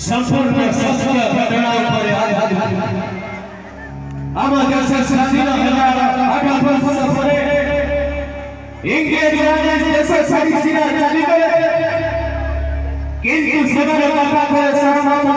संपूर्ण सत्य घटना पर आधारित আমাদের স্বাধীন হওয়ার 18 বছর পরে ইংরেজরা দেশে স্বাধীন চালিত কিন্তু সেখানে কথা করে সাধারণ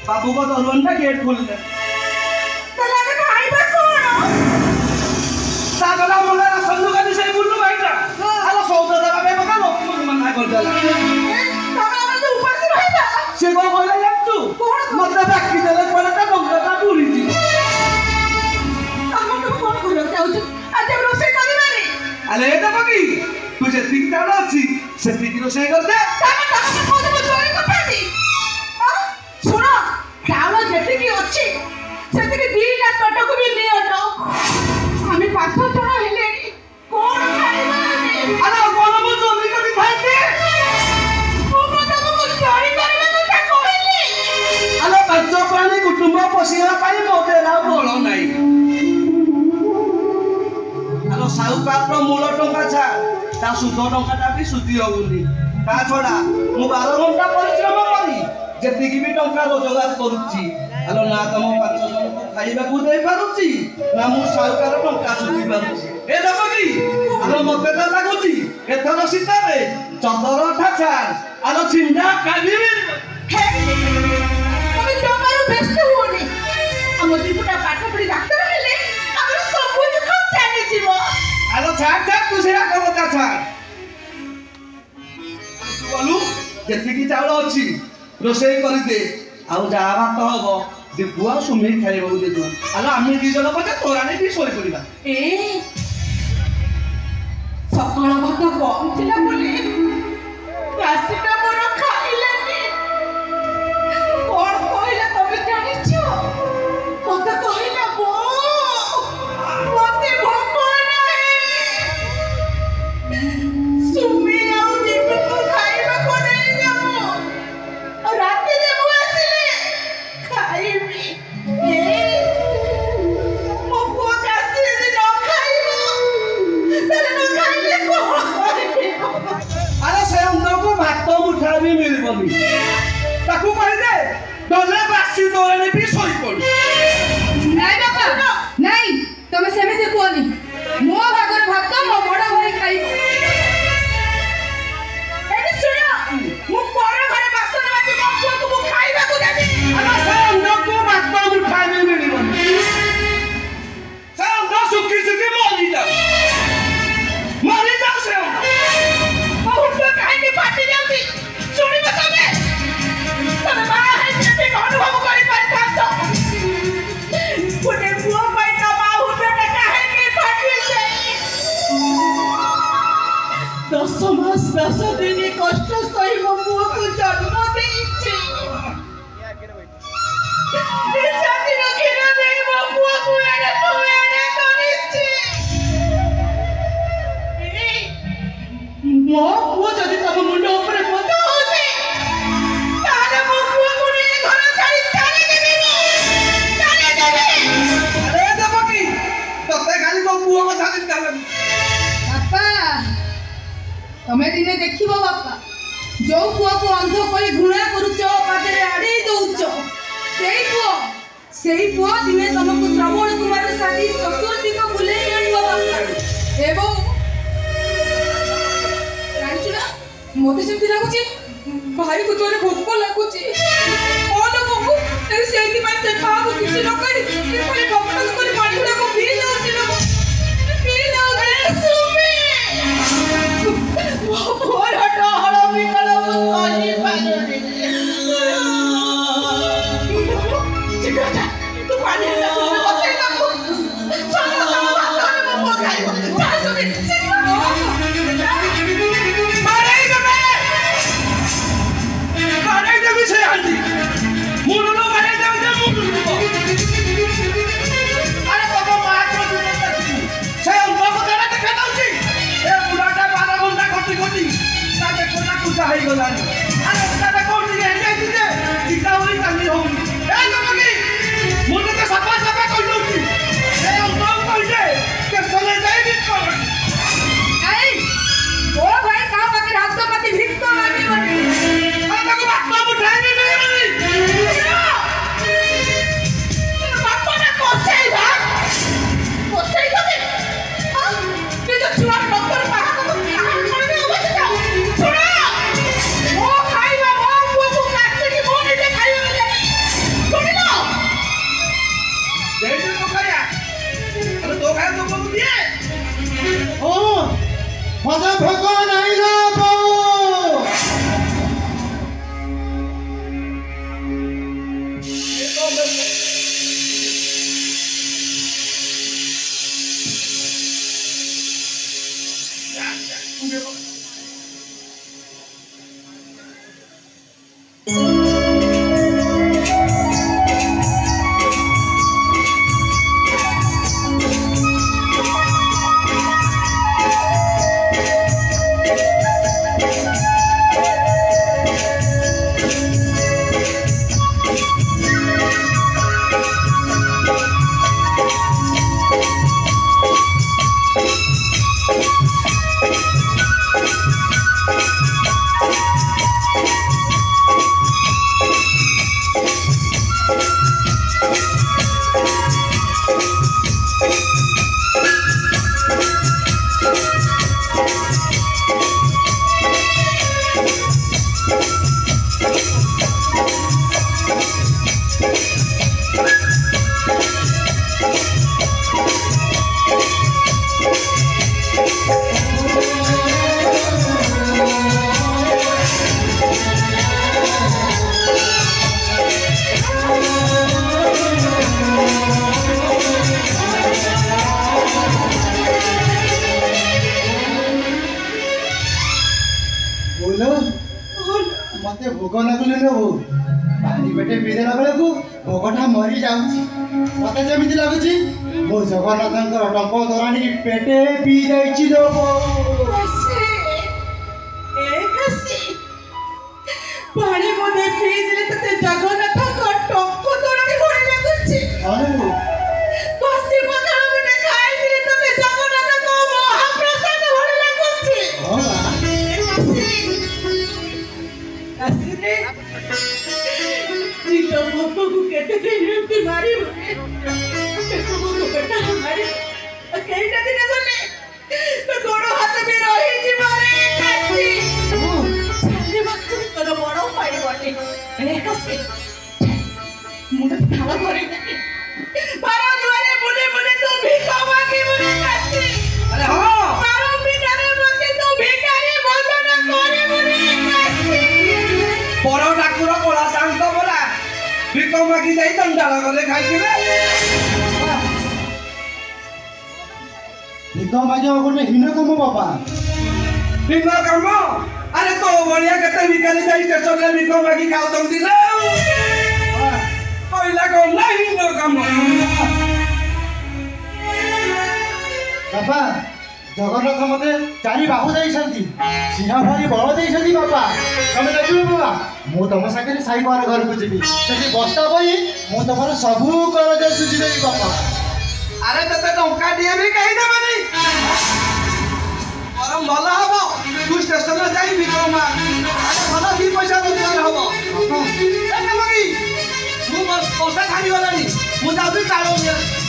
बाबू को तो रोन गेट खोल दे तला के खाई बस कोन सागला मोला संदू का दिसे बुल्लू भाईटा आलो सौदा दबा बे मका लो मना कर देला सागला में ऊपर से रहता से को बोले जातू मत बाकी देले पड़ता बंगला पूरी जी हम तो कोन करो चाहू आज हम रोसे करिबानी अरे ए दबकी तू जे ठीक ताड़ा अछि से ठीक रोसे कर दे सागा सागा कोन को चोरी करती सुनो चावल जेते की अछि सेते की दीटा टटक भी नहीं हटो हमें पांच जण हेले कोन खाइबा अरे कोन मु चोरी करी खाइते को तो चोरी करबे तो कहली अरे बच्चो प्राणी कुटुंब पोषिया पाई मोते ना बोलो नाही अरे साउकार मूल टंका छा ता सुध टंकाटा भी सुधी होउनी ता छोड़ा मु 12 घंटा परिश्रम करी जेतिकी भी टंका रोजगार करूची आलो ना तम 5 जन को खाइबा को देई पारुची ना मु साउकार टंका सुधी पारुची ए दबकी आलो मते त लागुची एथर सीतारे चंदर ठाछार आलो छिंडा काली আমি তোমার ব্যস্ত হওনি আমার দুটা পাঠ পড়ি ডাক্তার হলে আমার সব দুঃখ জানি জীব আলো ছাড় ছাড় তুই সেরা করো ছাড় তু বলু যেতিকি চাউল ଅଛି ରୋଷେଇ କରିଦେ ଆଉ ଯାହା ଭାତ ହବ ଦେବୁ ଆଉ ସୁମେଇ ଖାଇବାକୁ ଦେବୁ ଆଲୋ ଆମେ ଦି ଜଣ ପଛେ ତୋରାଣି ବି ଶୋଇ ପଡ଼ିବା ଏ ସକାଳ ଭାତ କମ୍ ଥିଲା ବୋଲି ରାତିଟା ମୋର ଖାଇଲାନି କଣ କହିଲା ତମେ ଜାଣିଛ ମତେ କହିଲା ମତେ ଭୋକ ନାହିଁ ସୁମି ଆଉ ଦୀପକୁ ଖାଇବାକୁ ନେଇଯାଅ ରାତିରେ ମୁଁ ଆସିଲେ ଖାଇବି ମୋ ପୁଅ କାଶୀ ଯଦି ନ ଖାଇବ ତାହେଲେ ନ ଖାଇଲେ କଣ କରିବି ଆରେ ସେ ଅନ୍ତକୁ ଭାତ ମୁଠ तमें दिने देखिबो बापा जो पुआ को अंध करी घृणा करूच पादरे आड़े दउच सेई पुआ दिने तुमको श्रवण कुमार साथी चतुर्दिक बुले आनिबो बापा एवं जानचुना मोते सेमती लागुची भाई को जोरे भोक लागुची कोन भोक तेरे सेती में ते खाबो किसी न करी ये खाली कपड़ा को पानी गुडा को पी जाउची न पी जाउ सुमी और हटो हलो बिकलो कोनी पानी चिकटा तू पानी ला बसे ना को चलो चलो मो खाइबो चल सुमी मारे दे से आंटी मुनो मारे दे मुनो अरे बाबा मार को दुने तू से उनको को देना देखा दउची ए बुढ़ाटा 12 घंटा खटी खटी साथे कोना कुजा हेई गलानी अरे दादा कोठी हे जाई दे दिखा होई कानी हो ए लोगनी मुनो के सफा सफा कइ दउची ए उनको कइ दे के चले जाई भी कर ए ओ भाई का बाकी राष्ट्रपति भिक तो मानी बनी अरे को बात उठाई नहीं बापा ना कोसई बा कोसई कबे हां ते जो छुआ डॉक्टर पहा को कहां छोड़े ओबे जाओ सुनो ओ खाइबा ओ को काटे की वो नहीं खाइबा सुनी लो जैसे तो खाया अरे दो खाया तो को दिए ओ मजा भगो नहीं लो मते भोग लगुले न हो पानी पेटे पीदेला बेले को भोगटा मरी जाउची मते जेमिति लागुची मो जगन्नाथंकर टंक दरानी पेटे पी जाइची लो पानी मोदे पी दिले तते जगन्नाथंकर टंक दरानी भरे लागुची अरे कसी बदल मुने खाइ दिले तते जगन्नाथंकर महाप्रसाद भरे लागुची होला असरे जीतो भोको को केते दिन की मारी केते को बेटा मारी केइटा दिन गले तो गोड़ो हाथ में रही जी मारे काची चाले वक्त तो बड़ो पाई बटे ए कसे मुंडे थाला भरे दे बारा दुआरे बुले बुले तो भिखा मांगी बुले काची अरे हां बारो बिचारे मते तो भिखारी भोजन करे बुले काची बड़ ठाकुर कला शांत बोला भिक मागी जाई चंडाल गले खाइथिबे भिक मागियो गोटे हिन कम बाबा भिक काम अरे तो बड़िया केते भिखारी जाई स्टेशन रे भिक मागी खाउतंती ना पहिला को नहीं हिन काम बाबा जगन्नाथ मते चारि बाहु देइछंती सिंह भारी बळ देइछंती बाबा तमे देखिबो बाबा मु तम सागरे साई पार घर को जिबी सेठी बस्ता बई मु तमर सबु कर दे सुजी देई बाबा अरे तते टंका दिए भी कहि देबनी परम भला हबो तू स्टेशन କାହିଁ ବିକଳ ମା ଭଲ ଦି ପଇସା ରୋଜଗାର ହବ ବାପା ଏ କାମ କି ମୁଁ ବର୍ଷା ଛାଡ଼ିଗଲାଣି ମୁଁ ଯାଉଛି ଚାଳ